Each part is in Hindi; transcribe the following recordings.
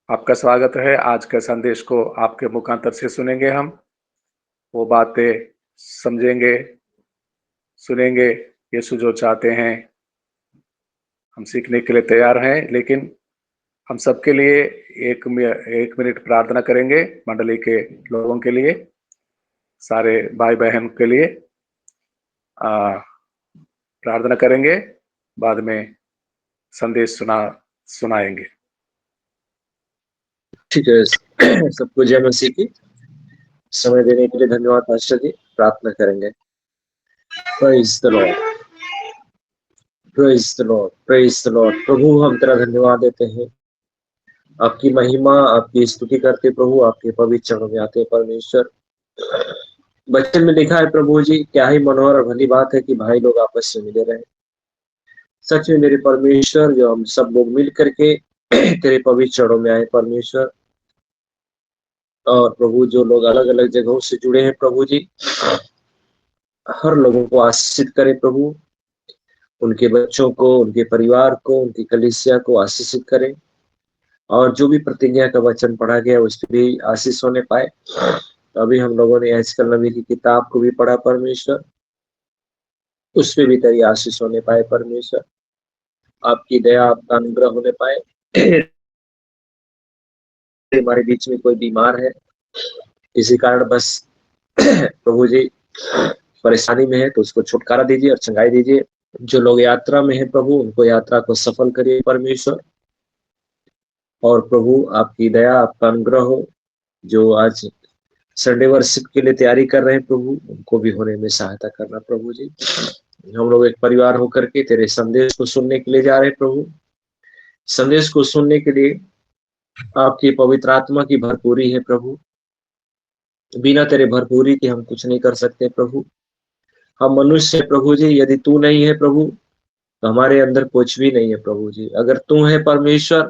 आपका स्वागत है। आज के संदेश को आपके मुखांतर से सुनेंगे हम। वो बातें समझेंगे, सुनेंगे। यीशु जो चाहते हैं, हम सीखने के लिए तैयार हैं। लेकिन हम सबके लिए एक मिनट प्रार्थना करेंगे, मंडली के लोगों के लिए, सारे भाई बहन के लिए प्रार्थना करेंगे। बाद में संदेश सुनाएंगे। ठीक है। सबको जय मसीह की। समय देने के लिए धन्यवाद पास्टर जी। प्रार्थना करेंगे। Praise the Lord, praise the Lord, praise the Lord. प्रभु हम तेरा धन्यवाद देते हैं, आपकी महिमा आपकी स्तुति करते प्रभु, आपके पवित्र चरणों में आते परमेश्वर। बचन में लिखा है प्रभु जी, क्या ही मनोहर और भली बात है कि भाई लोग आपस में मिले रहे। सच में मेरे परमेश्वर, जो हम सब लोग मिल करके तेरे पवित्र चरणों में आए परमेश्वर, और प्रभु जो लोग अलग अलग जगहों से जुड़े हैं प्रभु जी, हर लोगों को आशीषित करे प्रभु, उनके बच्चों को, उनके परिवार को, उनकी कलीसिया को आशीषित करें, और जो भी प्रतिज्ञा का वचन पढ़ा गया उस पर भी आशीष होने पाए। अभी हम लोगों ने आजकल नबी की किताब को भी पढ़ा परमेश्वर, उस पर भी तेरी आशीष होने पाए परमेश्वर, आपकी दया आपका अनुग्रह होने पाए। हमारे बीच में कोई बीमार है, किसी कारण बस प्रभु जी परेशानी में है, तो उसको छुटकारा दीजिए और चंगाई दीजिए। जो लोग यात्रा में है प्रभु, उनको यात्रा को सफल करिए परमेश्वर। और प्रभु आपकी दया आपका अनुग्रह हो। जो आज संडे वर्शिप के लिए तैयारी कर रहे हैं प्रभु, उनको भी होने में सहायता करना प्रभु जी। हम लोग एक परिवार होकर के तेरे संदेश को सुनने के लिए जा रहे हैं प्रभु। संदेश को सुनने के लिए आपकी पवित्र आत्मा की भरपूरी है प्रभु। बिना तेरे भरपूरी के हम कुछ नहीं कर सकते प्रभु। हम मनुष्य है प्रभु जी, यदि तू नहीं है प्रभु तो हमारे अंदर कुछ भी नहीं है प्रभु जी। अगर तू है परमेश्वर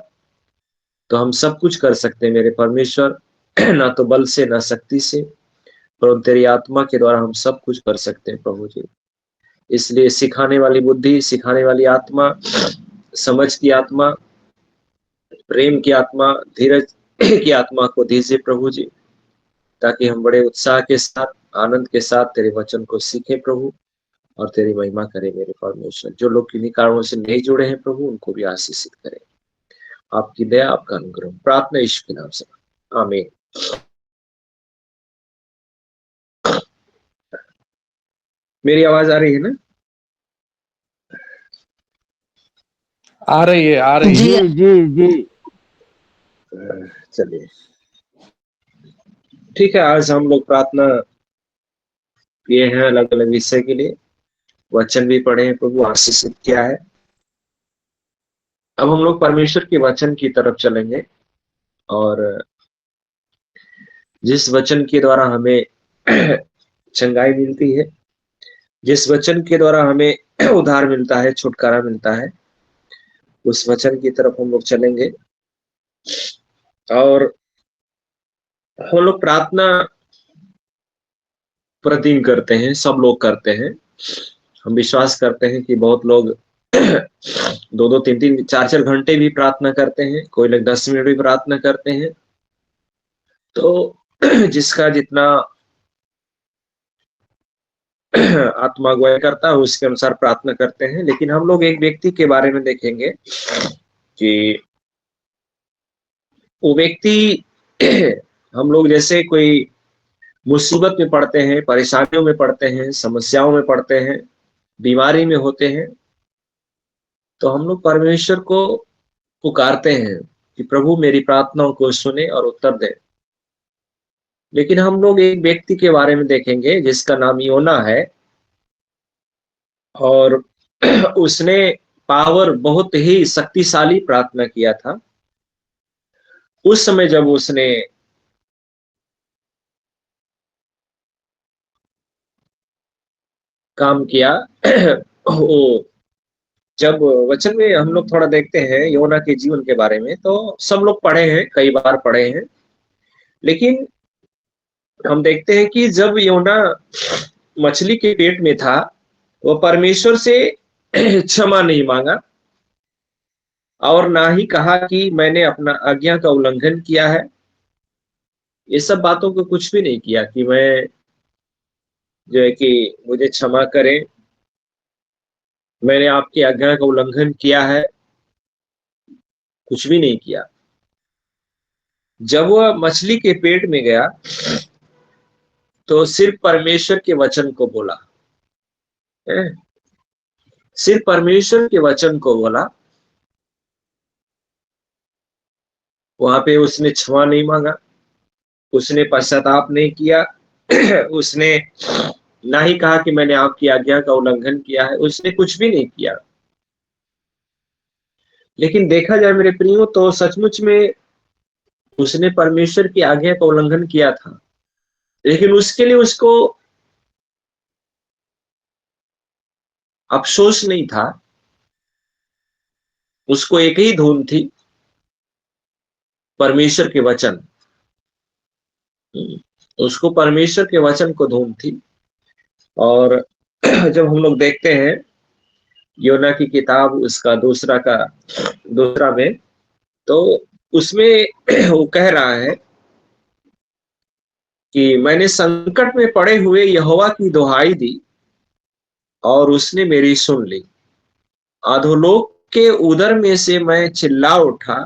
तो हम सब कुछ कर सकते हैं मेरे परमेश्वर। ना तो बल से, ना शक्ति से, पर तेरी आत्मा के द्वारा हम सब कुछ कर सकते हैं प्रभु जी। इसलिए सिखाने वाली बुद्धि, सिखाने वाली आत्मा, समझ की आत्मा, प्रेम की आत्मा, धीरज की आत्मा को दीजिए प्रभु जी, ताकि हम बड़े उत्साह के साथ, आनंद के साथ तेरे वचन को सीखें प्रभु, और तेरी महिमा करें मेरे परमेश्वर। जो लोग किन्हीं कारणों से नहीं जुड़े हैं प्रभु, उनको भी आशीषित करें। आपकी दया आपका अनुग्रह, प्रार्थना यीशु के नाम से, आमीन। मेरी आवाज आ रही है ना? आ रही है, आ रही जी है। जी जी। चलिए ठीक है। आज हम लोग प्रार्थना किए हैं अलग अलग विषय के लिए, वचन भी पढ़े हैं प्रभु, आशीषित किया है। अब हम लोग परमेश्वर के वचन की तरफ चलेंगे, और जिस वचन के द्वारा हमें चंगाई मिलती है, जिस वचन के द्वारा हमें उद्धार मिलता है, छुटकारा मिलता है, उस वचन की तरफ हम लोग चलेंगे। और हम लोग प्रार्थना प्रतिदिन करते हैं, सब लोग करते हैं। हम विश्वास करते हैं कि बहुत लोग 2-2, 3-3, 4-4 घंटे भी प्रार्थना करते हैं, कोई लोग 10 मिनट भी प्रार्थना करते हैं। तो जिसका जितना आत्मा अगुवाई करता है उसके अनुसार प्रार्थना करते हैं। लेकिन हम लोग एक व्यक्ति के बारे में देखेंगे कि वो व्यक्ति हम लोग जैसे कोई मुसीबत में पड़ते हैं, परेशानियों में पड़ते हैं, समस्याओं में पड़ते हैं, बीमारी में होते हैं, तो हम लोग परमेश्वर को पुकारते हैं कि प्रभु मेरी प्रार्थनाओं को सुने और उत्तर दे। लेकिन हम लोग एक व्यक्ति के बारे में देखेंगे जिसका नाम योना है, और उसने पावर बहुत ही शक्तिशाली प्रार्थना किया था। उस समय जब उसने काम किया वो, जब वचन में हम लोग थोड़ा देखते हैं योना के जीवन के बारे में, तो सब लोग पढ़े हैं, कई बार पढ़े हैं। लेकिन हम देखते हैं कि जब योना मछली के पेट में था, वो परमेश्वर से क्षमा नहीं मांगा, और ना ही कहा कि मैंने अपना आज्ञा का उल्लंघन किया है। ये सब बातों को कुछ भी नहीं किया कि मैं जो है कि मुझे क्षमा करें, मैंने आपकी आज्ञा का उल्लंघन किया है, कुछ भी नहीं किया। जब वह मछली के पेट में गया तो सिर्फ परमेश्वर के वचन को बोला, सिर्फ परमेश्वर के वचन को बोला। वहां पे उसने क्षमा नहीं मांगा, उसने पश्चाताप नहीं किया, उसने ना ही कहा कि मैंने आपकी आज्ञा का उल्लंघन किया है, उसने कुछ भी नहीं किया। लेकिन देखा जाए मेरे प्रियो तो सचमुच में उसने परमेश्वर की आज्ञा का उल्लंघन किया था, लेकिन उसके लिए उसको अफसोस नहीं था। उसको एक ही धुन थी, परमेश्वर के वचन। उसको परमेश्वर के वचन को धुन थी। और जब हम लोग देखते हैं योना की किताब उसका दूसरा में, तो उसमें वो कह रहा है कि मैंने संकट में पड़े हुए यहोवा की दुहाई दी और उसने मेरी सुन ली। अधोलोक के उदर में से मैं चिल्ला उठा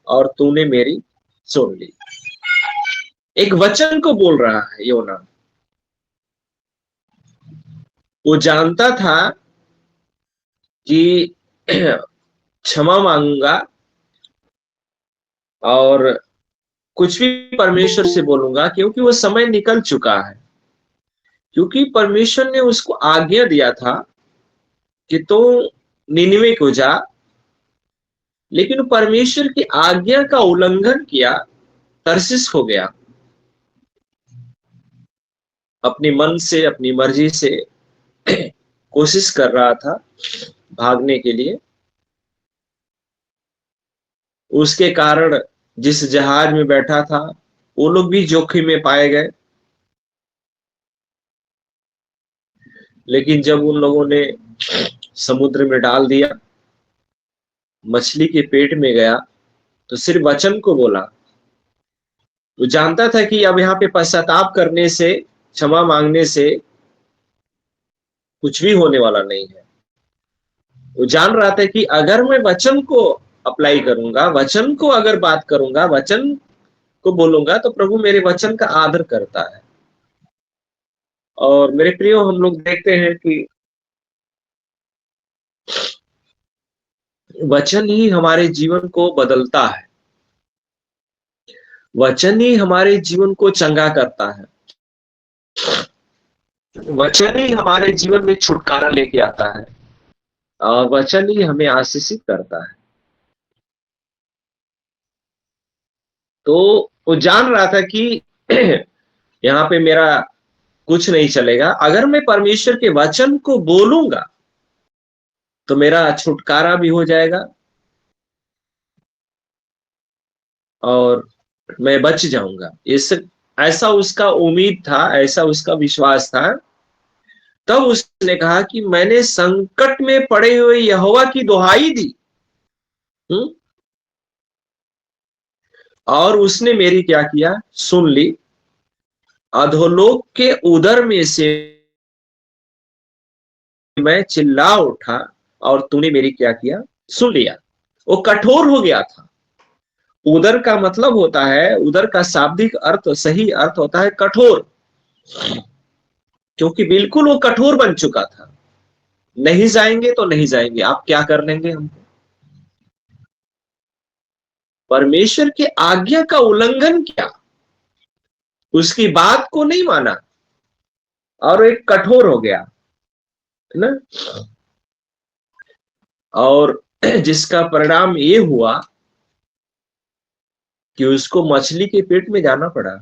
और तूने मेरी सुन ली। एक वचन को बोल रहा है योना। वो जानता था कि क्षमा मांगूंगा और कुछ भी परमेश्वर से बोलूंगा, क्योंकि वो समय निकल चुका है। क्योंकि परमेश्वर ने उसको आज्ञा दिया था कि तू निनिवे को जा, लेकिन परमेश्वर की आज्ञा का उल्लंघन किया, तरसीस हो गया, अपने मन से अपनी मर्जी से कोशिश कर रहा था भागने के लिए। उसके कारण जिस जहाज में बैठा था वो लोग भी जोखिम में पाए गए। लेकिन जब उन लोगों ने समुद्र में डाल दिया, मछली के पेट में गया, तो सिर्फ वचन को बोला। वो जानता था कि अब यहाँ पे पश्चाताप करने से, क्षमा मांगने से कुछ भी होने वाला नहीं है। वो जान रहा था कि अगर मैं वचन को अप्लाई करूंगा, वचन को अगर बात करूंगा, वचन को बोलूंगा, तो प्रभु मेरे वचन का आदर करता है। और मेरे प्रियो, हम लोग देखते हैं कि वचन ही हमारे जीवन को बदलता है, वचन ही हमारे जीवन को चंगा करता है, वचन ही हमारे जीवन में छुटकारा लेके आता है, और वचन ही हमें आशीषित करता है। तो वो जान रहा था कि यहाँ पे मेरा कुछ नहीं चलेगा। अगर मैं परमेश्वर के वचन को बोलूंगा तो मेरा छुटकारा भी हो जाएगा और मैं बच जाऊंगा। इस ऐसा उसका उम्मीद था, ऐसा उसका विश्वास था। तब उसने कहा कि मैंने संकट में पड़े हुए यहोवा की दुहाई दी, और उसने मेरी क्या किया, सुन ली। अधोलोक के उदर में से मैं चिल्ला उठा और तूने मेरी क्या किया, सुन लिया। वो कठोर हो गया था। उदर का मतलब होता है, उदर का शाब्दिक अर्थ, सही अर्थ होता है कठोर। क्योंकि बिल्कुल वो कठोर बन चुका था। नहीं जाएंगे तो नहीं जाएंगे, आप क्या कर लेंगे हमको। परमेश्वर की आज्ञा का उल्लंघन किया, उसकी बात को नहीं माना और एक कठोर हो गया, है ना। और जिसका परिणाम ये हुआ कि उसको मछली के पेट में जाना पड़ा।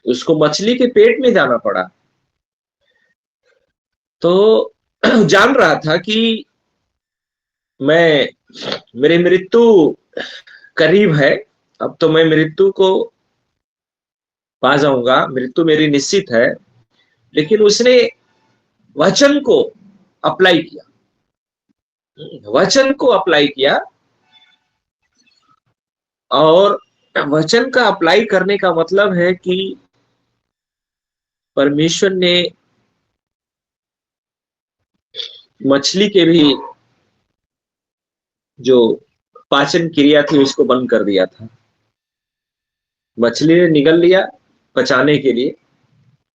उसको मछली के पेट में जाना पड़ा। तो जान रहा था कि मैं, मेरी मृत्यु करीब है, अब तो मैं मृत्यु को पा जाऊंगा, मृत्यु मेरी निश्चित है। लेकिन उसने वचन को अप्लाई किया, वचन को अप्लाई किया। और वचन का अप्लाई करने का मतलब है कि परमेश्वर ने मछली के भी जो पाचन क्रिया थी उसको बंद कर दिया था। मछली ने निगल लिया पचाने के लिए,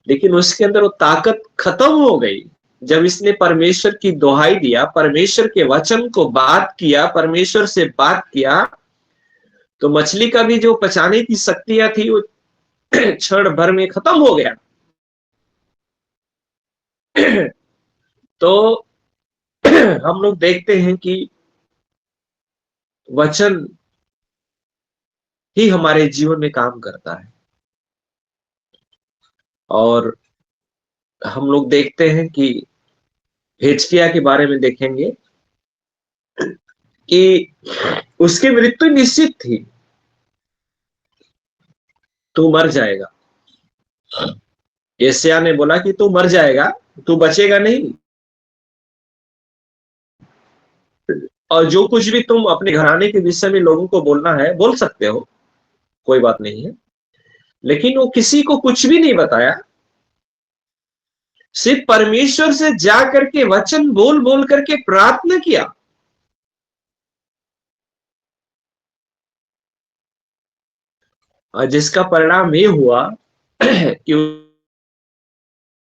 लेकिन उसके अंदर वो ताकत खत्म हो गई। जब इसने परमेश्वर की दुहाई दिया, परमेश्वर के वचन को बात किया, परमेश्वर से बात किया, तो मछली का भी जो पचाने की शक्तियां थी वो क्षण भर में खत्म हो गया। तो हम लोग देखते हैं कि वचन ही हमारे जीवन में काम करता है। और हम लोग देखते हैं कि हिजकिय्याह के बारे में देखेंगे कि उसकी मृत्यु निश्चित थी, तू मर जाएगा। यशायाह ने बोला कि तू मर जाएगा, तू बचेगा नहीं। और जो कुछ भी तुम अपने घराने के विषय में लोगों को बोलना है बोल सकते हो, कोई बात नहीं है। लेकिन वो किसी को कुछ भी नहीं बताया, सिर्फ परमेश्वर से जा करके वचन बोल बोल करके प्रार्थना किया। और जिसका परिणाम ये हुआ कि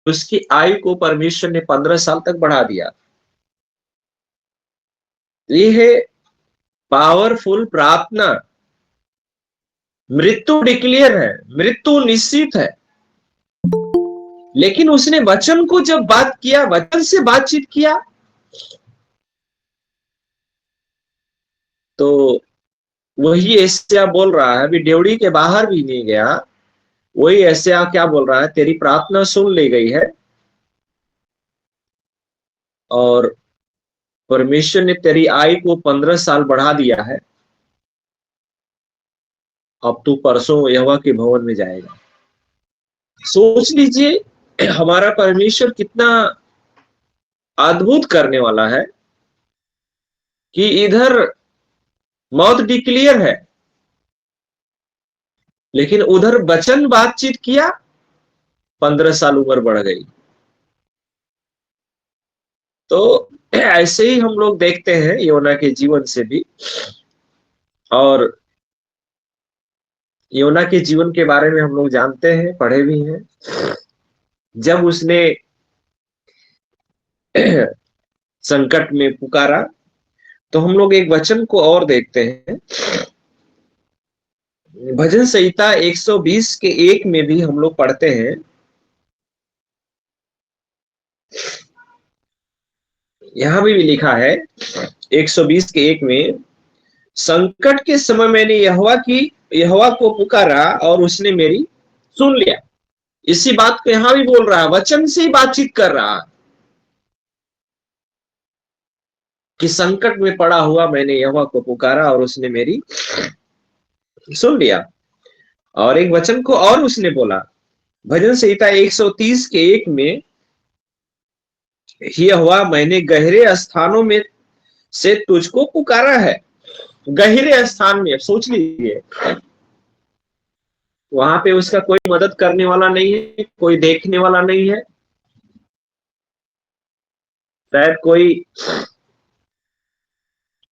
उसकी आयु को परमेश्वर ने 15 साल तक बढ़ा दिया। ये है पावरफुल प्रार्थना। मृत्यु डिक्लेयर है, मृत्यु निश्चित है, लेकिन उसने वचन को जब बात किया, वचन से बातचीत किया, तो वही यशायाह बोल रहा है, अभी ड्योढ़ी के बाहर भी नहीं गया, वही यशायाह क्या बोल रहा है, तेरी प्रार्थना सुन ली गई है और परमेश्वर ने तेरी आयु को 15 साल बढ़ा दिया है। अब तू परसों यहोवा के भवन में जाएगा। सोच लीजिए हमारा परमेश्वर कितना अद्भुत करने वाला है कि इधर मौत डिक्लेयर है, लेकिन उधर वचन बातचीत किया, 15 साल उम्र बढ़ गई। तो ऐसे ही हम लोग देखते हैं योना के जीवन से भी। और योना के जीवन के बारे में हम लोग जानते हैं, पढ़े भी हैं। जब उसने संकट में पुकारा, तो हम लोग एक वचन को और देखते हैं, भजन संहिता 120 के 1 में भी हम लोग पढ़ते हैं, यहां भी लिखा है 120 के 1 में, संकट के समय मैंने यहोवा को पुकारा और उसने मेरी सुन लिया। इसी बात को यहां भी बोल रहा है, वचन से ही बातचीत कर रहा है कि संकट में पड़ा हुआ मैंने यहोवा को पुकारा और उसने मेरी सुन लिया। और एक वचन को और उसने बोला, भजन संहिता 130 के 1 में, यहोवा मैंने गहरे स्थानों में से तुझको पुकारा है। गहरे स्थान में, सोच लीजिए, वहां पे उसका कोई मदद करने वाला नहीं है, कोई देखने वाला नहीं है, शायद कोई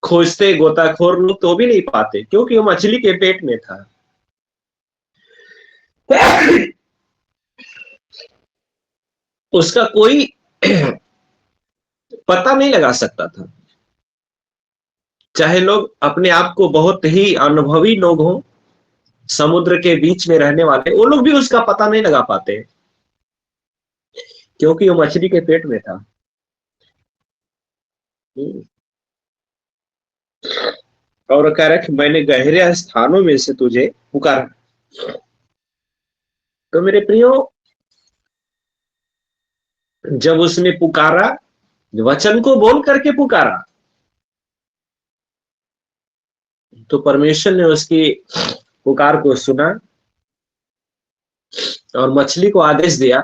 खोजते गोताखोर लोग तो भी नहीं पाते, क्योंकि वो मछली के पेट में था। उसका कोई पता नहीं लगा सकता था, चाहे लोग अपने आप को बहुत ही अनुभवी लोग हों, समुद्र के बीच में रहने वाले, वो लोग भी उसका पता नहीं लगा पाते, क्योंकि वो मछली के पेट में था। और कह रहा कि मैंने गहरे स्थानों में से तुझे पुकारा। तो मेरे प्रियो, जब उसने पुकारा, वचन को बोल करके पुकारा, तो परमेश्वर ने उसकी पुकार को सुना और मछली को आदेश दिया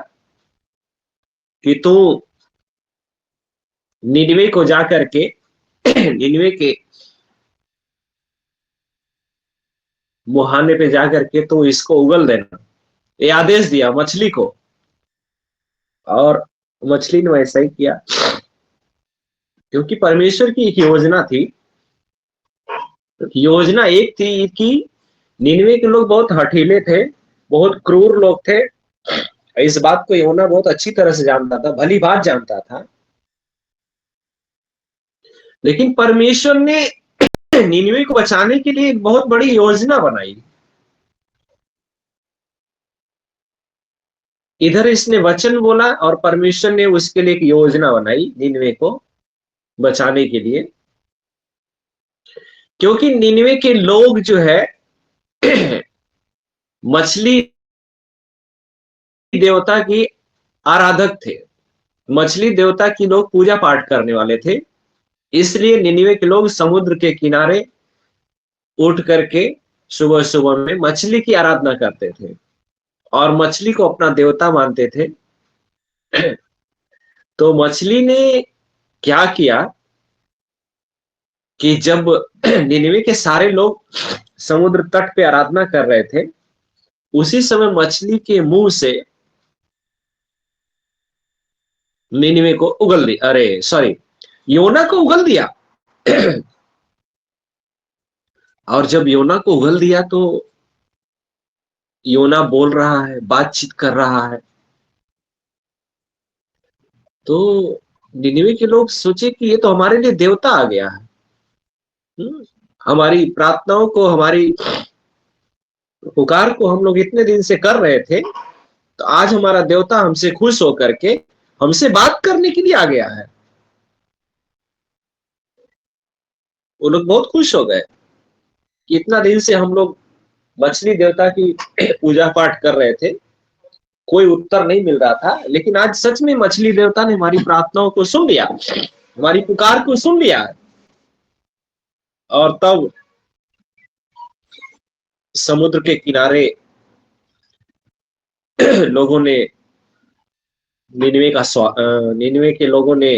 कि तू निनवे को जाकर के निनवे के मुहाने पे जाकर के तो इसको उगल देना, ये आदेश दिया मछली को। और मछली ने वैसा ही किया, क्योंकि परमेश्वर की एक योजना थी। योजना एक थी कि निनवे के लोग बहुत हठीले थे, बहुत क्रूर लोग थे। इस बात को योना बहुत अच्छी तरह से जानता था, भली बात जानता था। लेकिन परमेश्वर ने निनवे को बचाने के लिए एक बहुत बड़ी योजना बनाई। इधर इसने वचन बोला और परमेश्वर ने उसके लिए एक योजना बनाई निनवे को बचाने के लिए। क्योंकि निनवे के लोग जो है मछली देवता की आराधक थे, मछली देवता की लोग पूजा पाठ करने वाले थे। इसलिए निनवे के लोग समुद्र के किनारे उठ करके सुबह सुबह में मछली की आराधना करते थे और मछली को अपना देवता मानते थे। तो मछली ने क्या किया कि जब निनवे के सारे लोग समुद्र तट पे आराधना कर रहे थे, उसी समय मछली के मुंह से निनवे को उगल दिया, अरे सॉरी, योना को उगल दिया। और जब योना को उगल दिया तो योना बोल रहा है, बातचीत कर रहा है। तो निनवे के लोग सोचे कि ये तो हमारे लिए देवता आ गया है। हमारी प्रार्थनाओं को, हमारी पुकार को हम लोग इतने दिन से कर रहे थे, तो आज हमारा देवता हमसे खुश होकर के हमसे बात करने के लिए आ गया है। वो लोग बहुत खुश हो गए कि इतना दिन से हम लोग मछली देवता की पूजा पाठ कर रहे थे, कोई उत्तर नहीं मिल रहा था, लेकिन आज सच में मछली देवता ने हमारी प्रार्थनाओं को सुन लिया, हमारी पुकार को सुन लिया। और तब समुद्र के किनारे लोगों ने निनवे के लोगों ने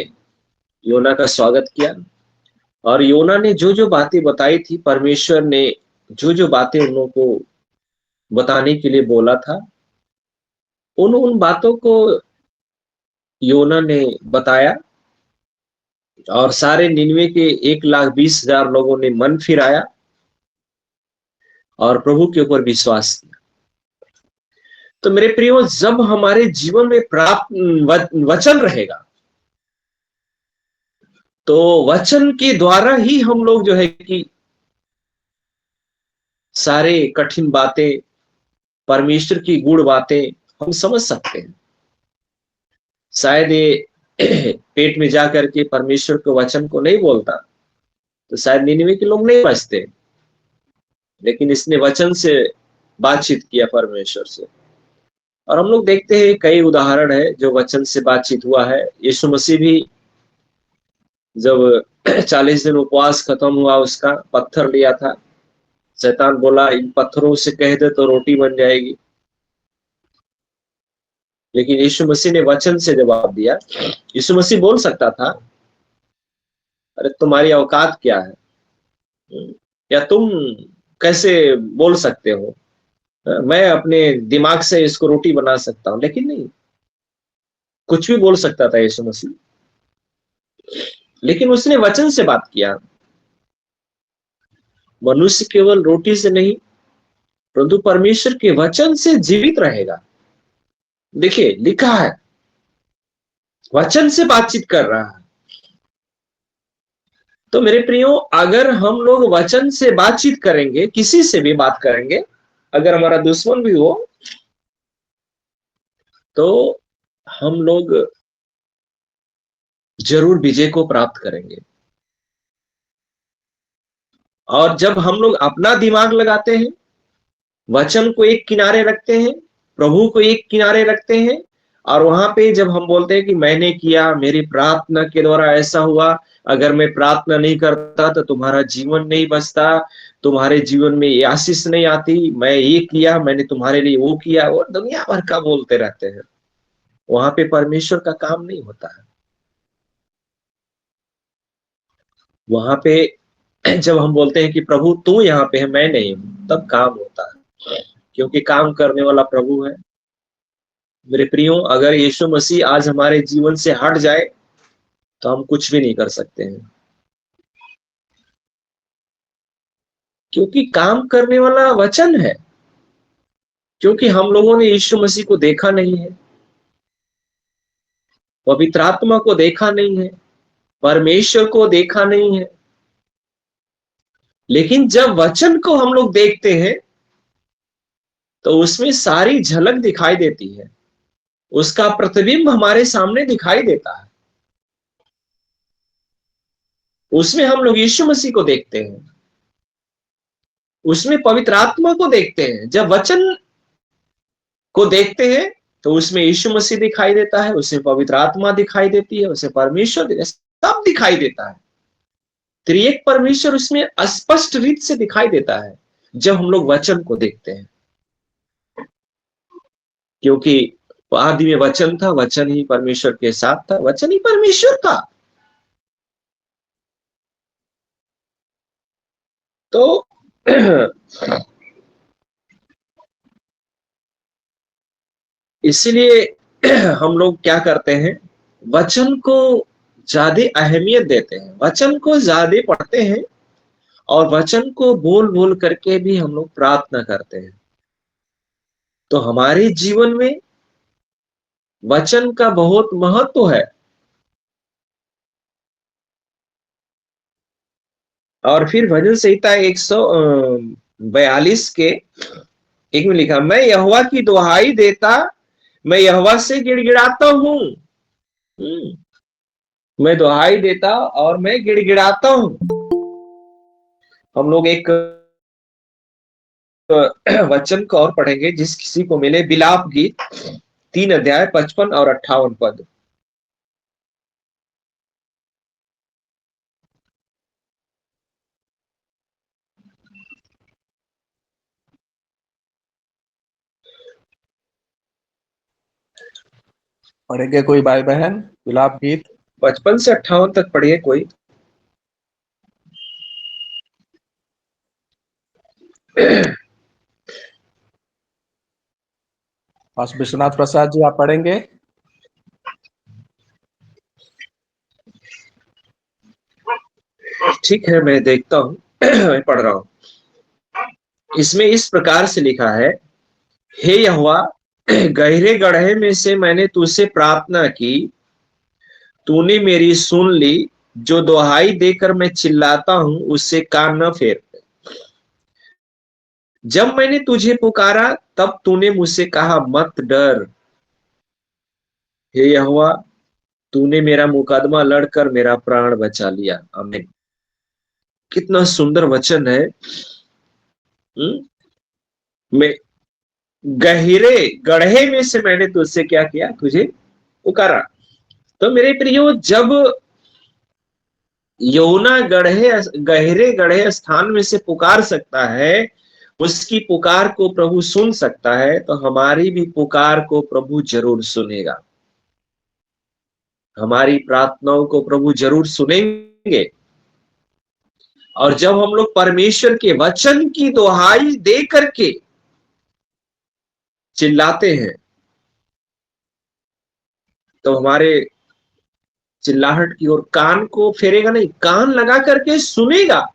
योना का स्वागत किया। और योना ने जो जो बातें बताई थी, परमेश्वर ने जो जो बातें उन लोगों को बताने के लिए बोला था, उन बातों को योना ने बताया। और सारे निनवे के 1,20,000 लोगों ने मन फिराया और प्रभु के ऊपर विश्वास किया। तो मेरे प्रियो, जब हमारे जीवन में प्राप्त वचन रहेगा, तो वचन के द्वारा ही हम लोग जो है कि सारे कठिन बातें, परमेश्वर की गूढ़ बातें हम समझ सकते हैं। शायद ये पेट में जाकर के परमेश्वर के वचन को नहीं बोलता, तो शायद निनवे के लोग नहीं बचते, लेकिन इसने वचन से बातचीत किया परमेश्वर से। और हम लोग देखते हैं कई उदाहरण है जो वचन से बातचीत हुआ है। यीशु मसीह भी जब 40 दिन उपवास खत्म हुआ, उसका पत्थर लिया था, शैतान बोला इन पत्थरों से कह दे तो रोटी बन जाएगी, लेकिन यीशु मसीह ने वचन से जवाब दिया। यीशु मसीह बोल सकता था अरे तुम्हारी औकात क्या है, या तुम कैसे बोल सकते हो, मैं अपने दिमाग से इसको रोटी बना सकता हूं, लेकिन नहीं, कुछ भी बोल सकता था यीशु मसीह, लेकिन उसने वचन से बात किया। मनुष्य केवल रोटी से नहीं, परंतु परमेश्वर के वचन से जीवित रहेगा। देखिए लिखा है, वचन से बातचीत कर रहा है। तो मेरे प्रियो, अगर हम लोग वचन से बातचीत करेंगे, किसी से भी बात करेंगे, अगर हमारा दुश्मन भी हो, तो हम लोग जरूर विजय को प्राप्त करेंगे। और जब हम लोग अपना दिमाग लगाते हैं, वचन को एक किनारे रखते हैं, प्रभु को एक किनारे रखते हैं, और वहां पे जब हम बोलते हैं कि मैंने किया, मेरी प्रार्थना के द्वारा ऐसा हुआ, अगर मैं प्रार्थना नहीं करता तो तुम्हारा जीवन नहीं बचता, तुम्हारे जीवन में ये आशीष नहीं आती, मैं ये किया, मैंने तुम्हारे लिए वो किया, और दुनिया भर का बोलते रहते हैं, वहां पे परमेश्वर का काम नहीं होता है। वहां पे जब हम बोलते हैं कि प्रभु तू यहाँ पे है, मैं नहीं हूं, तब काम होता है, क्योंकि काम करने वाला प्रभु है। मेरे प्रियो, अगर यीशु मसीह आज हमारे जीवन से हट जाए तो हम कुछ भी नहीं कर सकते हैं, क्योंकि काम करने वाला वचन है। क्योंकि हम लोगों ने यीशु मसीह को देखा नहीं है, पवित्र आत्मा को देखा नहीं है, परमेश्वर को देखा नहीं है, लेकिन जब वचन को हम लोग देखते हैं तो उसमें सारी झलक दिखाई देती है, उसका प्रतिबिंब हमारे सामने दिखाई देता है। उसमें हम लोग यीशु मसीह को देखते हैं, उसमें पवित्र आत्मा को देखते हैं। जब वचन को देखते हैं तो उसमें यीशु मसीह दिखाई देता है, उसमें पवित्र आत्मा दिखाई देती है, उसमें परमेश्वर सब दिखाई देता है। त्रिएक परमेश्वर उसमें स्पष्ट रीत से दिखाई देता है जब हम लोग वचन को देखते हैं। क्योंकि आदि में वचन था, वचन ही परमेश्वर के साथ था, वचन ही परमेश्वर था। तो इसलिए हम लोग क्या करते हैं, वचन को ज्यादा अहमियत देते हैं, वचन को ज्यादा पढ़ते हैं, और वचन को बोल बोल करके भी हम लोग प्रार्थना करते हैं। तो हमारे जीवन में वचन का बहुत महत्व है। और फिर भजन संहिता 142 के एक में लिखा, मैं यहोवा की दुहाई देता, मैं यहोवा से गिड़गिड़ाता हूँ। मैं दुहाई देता और मैं गिड़गिड़ाता हूँ। हम लोग एक वचन को और पढ़ेंगे, जिस किसी को मिले, विलाप गीत 3 अध्याय 55 और 58 पद। पढ़ेंगे कोई भाई बहन विलाप गीत 55 से 58 तक पढ़िए कोई। पास विश्वनाथ प्रसाद जी, आप पढ़ेंगे? ठीक है, मैं देखता हूं। मैं पढ़ रहा हूं। इसमें इस प्रकार से लिखा है, हे यहोवा, गहरे गड्ढे में से मैंने तुझसे प्रार्थना की, तूने मेरी सुन ली। जो दुहाई देकर मैं चिल्लाता हूं, उससे कान न फेर। जब मैंने तुझे पुकारा, तब तूने मुझसे कहा, मत डर। हे यहोवा, तूने मेरा मुकदमा लड़कर मेरा प्राण बचा लिया। आमीन। कितना सुंदर वचन है। मैं गहरे गड्ढे में से मैंने तुझसे क्या किया, तुझे पुकारा। तो मेरे प्रियो, जब योना गहरे गड्ढे स्थान में से पुकार सकता है, उसकी पुकार को प्रभु सुन सकता है, तो हमारी भी पुकार को प्रभु जरूर सुनेगा, हमारी प्रार्थनाओं को प्रभु जरूर सुनेंगे। और जब हम लोग परमेश्वर के वचन की दुहाई दे करके चिल्लाते हैं, तो हमारे चिल्लाहट की ओर कान को फेरेगा नहीं, कान लगा करके सुनेगा।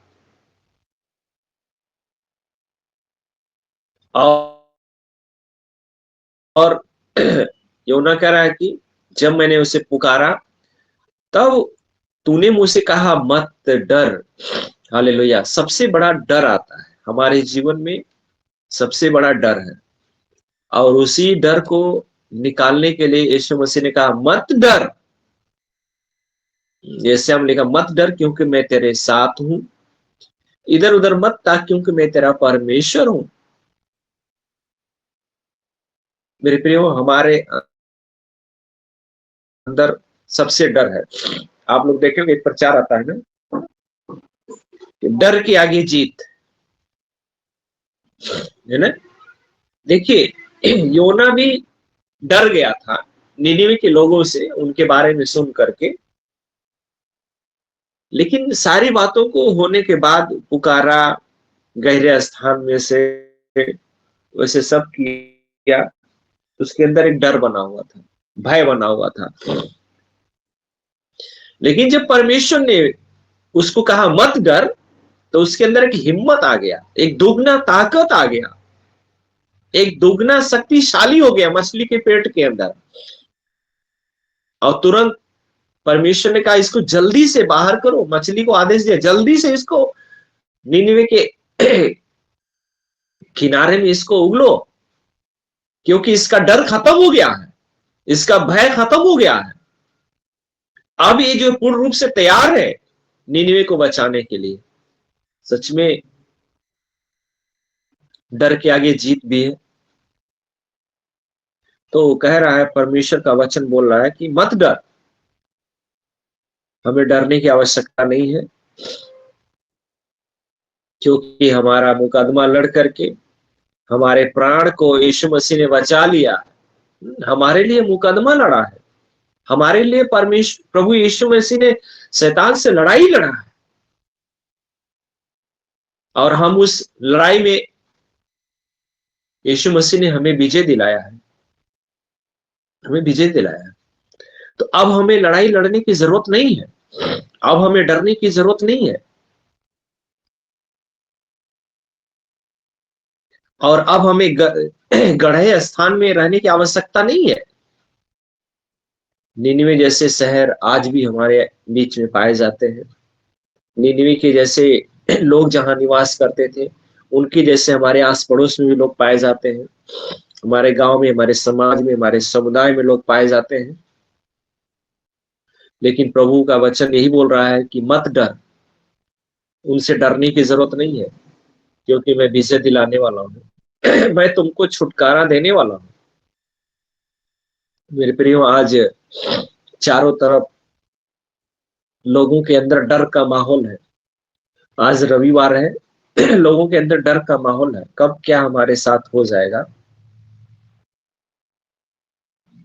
और योना कह रहा है कि जब मैंने उसे पुकारा, तब तूने मुझसे कहा, मत डर। हालेलुया। सबसे बड़ा डर आता है हमारे जीवन में, सबसे बड़ा डर है। और उसी डर को निकालने के लिए यीशु मसीह ने कहा, मत डर। जैसे हम लिखा, मत डर क्योंकि मैं तेरे साथ हूं, इधर उधर मत ताक क्योंकि मैं तेरा परमेश्वर हूं। मेरे प्रियो, हमारे अंदर सबसे डर है। आप लोग देखेंगे एक प्रचार आता है ना, डर के आगे जीत, है ना। देखिए, योना भी डर गया था निनिवे के लोगों से, उनके बारे में सुन करके। लेकिन सारी बातों को होने के बाद पुकारा गहरे स्थान में से, वैसे सब किया, उसके अंदर एक डर बना हुआ था, भय बना हुआ था। लेकिन जब परमेश्वर ने उसको कहा मत डर, तो उसके अंदर एक हिम्मत आ गया, एक दुगना ताकत आ गया, एक दुगना शक्तिशाली हो गया मछली के पेट के अंदर। और तुरंत परमेश्वर ने कहा इसको जल्दी से बाहर करो, मछली को आदेश दिया जल्दी से इसको नीनिवे के किनारे में इसको उगलो, क्योंकि इसका डर खत्म हो गया है, इसका भय खत्म हो गया है। अब ये जो पूर्ण रूप से तैयार है नीनिवे को बचाने के लिए। सच में डर के आगे जीत भी है। तो कह रहा है, परमेश्वर का वचन बोल रहा है कि मत डर, हमें डरने की आवश्यकता नहीं है, क्योंकि हमारा मुकदमा लड़ करके हमारे प्राण को यीशु मसीह ने बचा लिया। हमारे लिए मुकदमा लड़ा है, हमारे लिए परमेश्वर प्रभु यीशु मसीह ने शैतान से लड़ाई लड़ा है, और हम उस लड़ाई में यीशु मसीह ने हमें विजय दिलाया है, हमें विजय दिलाया है। तो अब हमें लड़ाई लड़ने की जरूरत नहीं है, अब हमें डरने की जरूरत नहीं है, और अब हमें गढ़े स्थान में रहने की आवश्यकता नहीं है। निनिवे जैसे शहर आज भी हमारे बीच में पाए जाते हैं। निनिवे के जैसे लोग जहां निवास करते थे, उनके जैसे हमारे आस पड़ोस में भी लोग पाए जाते हैं, हमारे गांव में, हमारे समाज में, हमारे समुदाय में लोग पाए जाते हैं। लेकिन प्रभु का वचन यही बोल रहा है कि मत डर, उनसे डरने की जरूरत नहीं है, क्योंकि मैं विजय दिलाने वाला हूं। मैं तुमको छुटकारा देने वाला हूं। मेरे प्रियो, आज चारों तरफ लोगों के अंदर डर का माहौल है। आज रविवार है, लोगों के अंदर डर का माहौल है, कब क्या हमारे साथ हो जाएगा।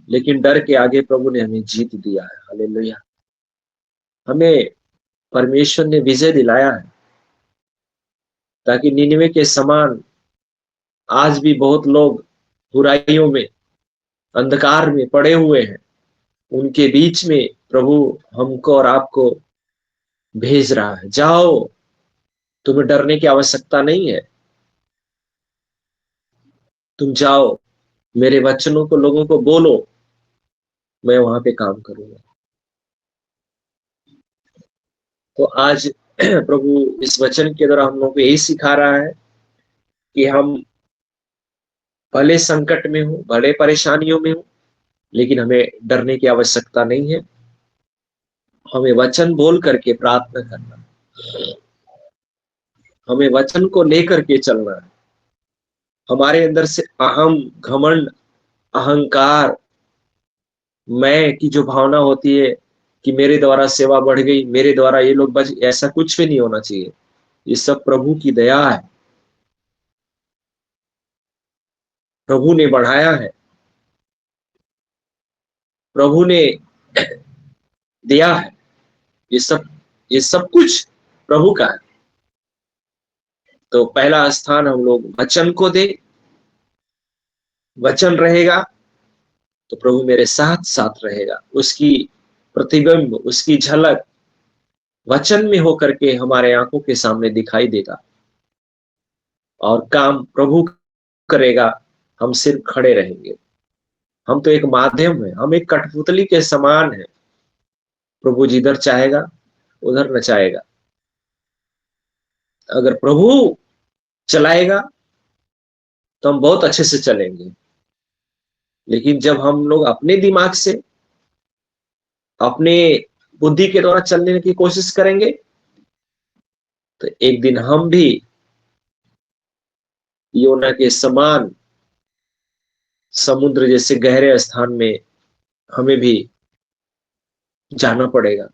लेकिन डर के आगे प्रभु ने हमें जीत दिया है। हालेलुया। हमें परमेश्वर ने विजय दिलाया है, ताकि निनिवे के समान आज भी बहुत लोग बुराइयों में, अंधकार में पड़े हुए हैं, उनके बीच में प्रभु हमको और आपको भेज रहा है। जाओ, तुम्हें डरने की आवश्यकता नहीं है, तुम जाओ, मेरे वचनों को लोगों को बोलो, मैं वहां पे काम करूंगा। तो आज प्रभु इस वचन के द्वारा हम लोग को यही सिखा रहा है कि हम भले संकट में हो, भले परेशानियों में हो, लेकिन हमें डरने की आवश्यकता नहीं है। हमें वचन बोल करके प्रार्थना करना, हमें वचन को लेकर के चलना है। हमारे अंदर से अहम, घमंड, अहंकार, मैं की जो भावना होती है कि मेरे द्वारा सेवा बढ़ गई, मेरे द्वारा ये लोग बच, ऐसा कुछ भी नहीं होना चाहिए। ये सब प्रभु की दया है, प्रभु ने बढ़ाया है, प्रभु ने दिया है। ये सब कुछ प्रभु का है। तो पहला स्थान हम लोग वचन को दे। वचन रहेगा तो प्रभु मेरे साथ साथ रहेगा। उसकी प्रतिबिंब, उसकी झलक वचन में होकर के हमारे आंखों के सामने दिखाई देगा, और काम प्रभु करेगा, हम सिर्फ खड़े रहेंगे। हम तो एक माध्यम है, हम एक कठपुतली के समान है। प्रभु जिधर चाहेगा उधर नचाएगा। अगर प्रभु चलाएगा तो हम बहुत अच्छे से चलेंगे। लेकिन जब हम लोग अपने दिमाग से, अपने बुद्धि के द्वारा चलने की कोशिश करेंगे, तो एक दिन हम भी योना के समान समुद्र जैसे गहरे स्थान में हमें भी जाना पड़ेगा।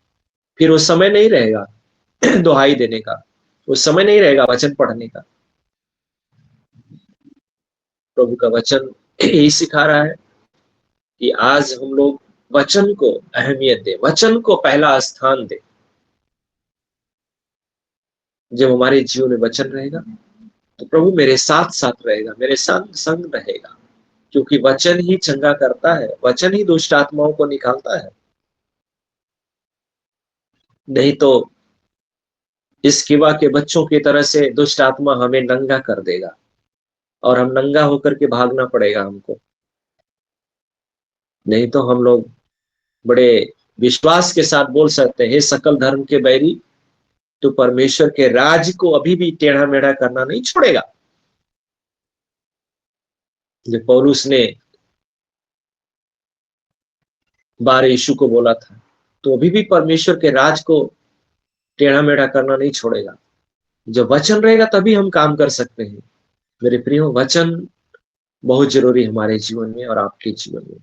फिर वो समय नहीं रहेगा दुहाई देने का, वो समय नहीं रहेगा वचन पढ़ने का। प्रभु का वचन यही सिखा रहा है कि आज हम लोग वचन को अहमियत दें, वचन को पहला स्थान दें। जब हमारे जीवन में वचन रहेगा तो प्रभु मेरे साथ साथ रहेगा, मेरे संग संग रहेगा, क्योंकि वचन ही चंगा करता है, वचन ही दुष्ट आत्माओं को निकालता है। नहीं तो इस किवा के बच्चों की तरह से दुष्ट आत्मा हमें नंगा कर देगा और हम नंगा होकर के भागना पड़ेगा हमको। नहीं तो हम लोग बड़े विश्वास के साथ बोल सकते हैं, हे सकल धर्म के बैरी, तो परमेश्वर के राज को अभी भी टेढ़ा मेढ़ा करना नहीं छोड़ेगा। जब पौलुस ने बार यीशु को बोला था, तो अभी भी परमेश्वर के राज को टेढ़ा मेढ़ा करना नहीं छोड़ेगा। जब वचन रहेगा तभी हम काम कर सकते हैं। मेरे प्रियो, वचन बहुत जरूरी है हमारे जीवन में और आपके जीवन में।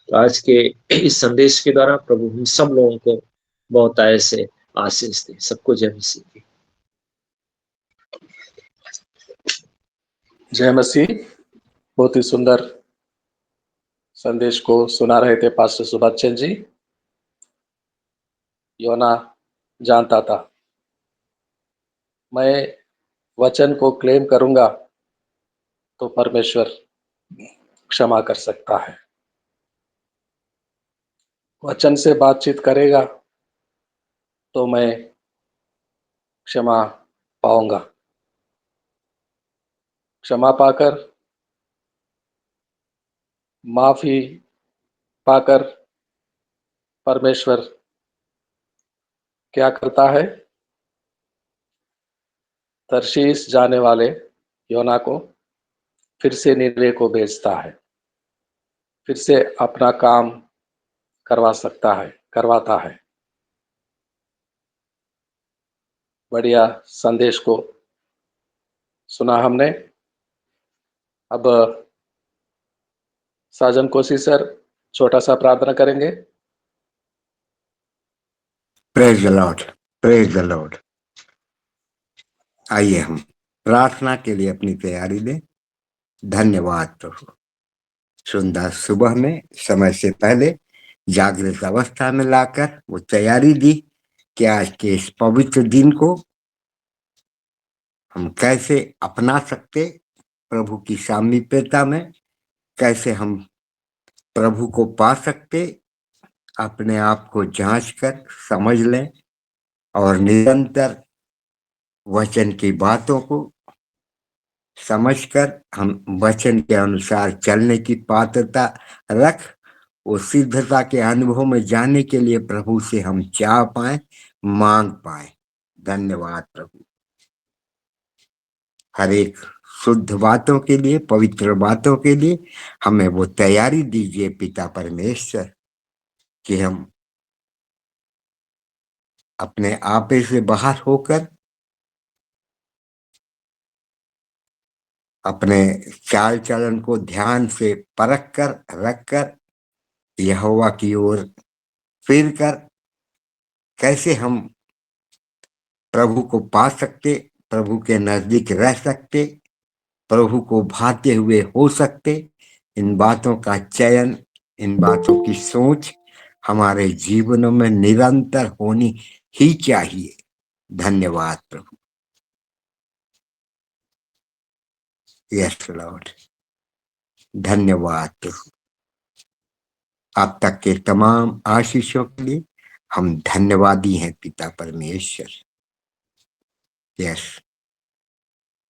तो आज के इस संदेश के द्वारा प्रभु हम सब लोगों को बहुत ऐसे आशीष दे। सबको जय मसीह की। जय मसीह। बहुत ही सुंदर संदेश को सुना रहे थे पास्टर सुभाष चंद जी। योना जानता था, मैं वचन को क्लेम करूंगा तो परमेश्वर क्षमा कर सकता है। वचन से बातचीत करेगा तो मैं क्षमा पाऊंगा। क्षमा पाकर, माफी पाकर परमेश्वर क्या करता है? तर्शीश जाने वाले योना को फिर से निनवे को भेजता है, फिर से अपना काम करवाता है। बढ़िया संदेश को सुना हमने। अब साजन कोसी सर छोटा सा प्रार्थना करेंगे। Praise the Lord, praise the Lord. आइए हम प्रार्थना के लिए अपनी तैयारी दें। धन्यवाद प्रभु, सुंदर सुबह में समय से पहले जागृत अवस्था में लाकर वो तैयारी दी कि आज के इस पवित्र दिन को हम कैसे अपना सकते, प्रभु की सामीप्यता में कैसे हम प्रभु को पा सकते, अपने आप को जांच कर समझ लें और निरंतर वचन की बातों को समझकर हम वचन के अनुसार चलने की पात्रता रख वो सिद्धता के अनुभव में जाने के लिए प्रभु से हम चाह पाए, मांग पाए। धन्यवाद प्रभु, हर एक शुद्ध बातों के लिए, पवित्र बातों के लिए हमें वो तैयारी दीजिए पिता परमेश्वर, कि हम अपने आपे से बाहर होकर अपने चाल चलन को ध्यान से परख कर रख कर यहोवा की ओर फिर कर कैसे हम प्रभु को पा सकते, प्रभु के नजदीक रह सकते, प्रभु को भाते हुए हो सकते। इन बातों का चयन, इन बातों की सोच हमारे जीवनों में निरंतर होनी ही चाहिए। धन्यवाद प्रभु। यस लॉर्ड, धन्यवाद प्रभु। अब तक के तमाम आशीषों के लिए हम धन्यवादी हैं पिता परमेश्वर। यस,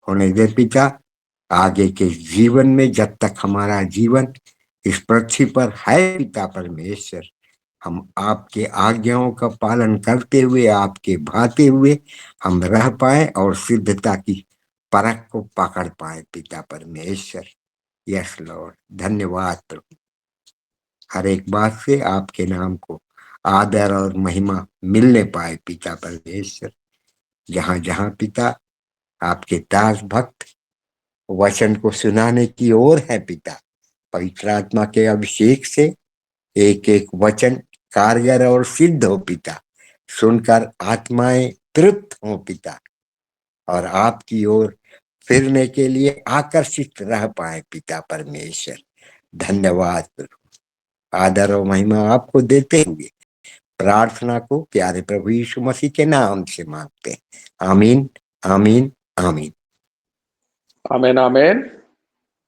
होने दे पिता, आगे के जीवन में जब तक हमारा जीवन इस पृथ्वी पर है पिता परमेश्वर, हम आपके आज्ञाओं का पालन करते हुए, आपके भाते हुए हम रह पाए और सिद्धता की परख को पकड़ पाए पिता परमेश्वर। यस लॉर्ड, धन्यवाद प्रभु। हर एक बात से आपके नाम को आदर और महिमा मिलने पाए पिता परमेश्वर। जहां जहां पिता आपके दास भक्त वचन को सुनाने की ओर है पिता, पवित्र आत्मा के अभिषेक से एक एक वचन कारगर और सिद्ध हो पिता, सुनकर आत्माएं तृप्त हो पिता, और आपकी ओर फिरने के लिए आकर्षित रह पाए पिता परमेश्वर। धन्यवाद प्रभु। आदर और महिमा आपको देते हुए प्रार्थना को प्यारे प्रभु यीशु मसीह के नाम से मांगते हैं। आमीन, आमीन, आमीन। आमेन, आमेन।